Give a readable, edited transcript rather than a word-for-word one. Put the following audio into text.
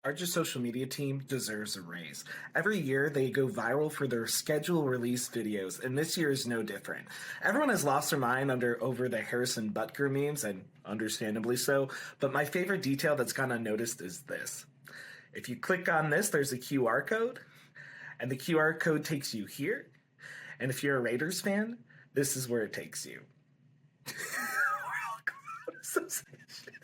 Our social media team deserves a raise. Every year they go viral for their schedule release videos, and this year is no different. Everyone has lost their mind over the Harrison Butker memes, and understandably so, but my favorite detail that's gone unnoticed is this. If you click on this, there's a QR code, and the QR code takes you here. And if you're a Raiders fan, this is where it takes you. World Association.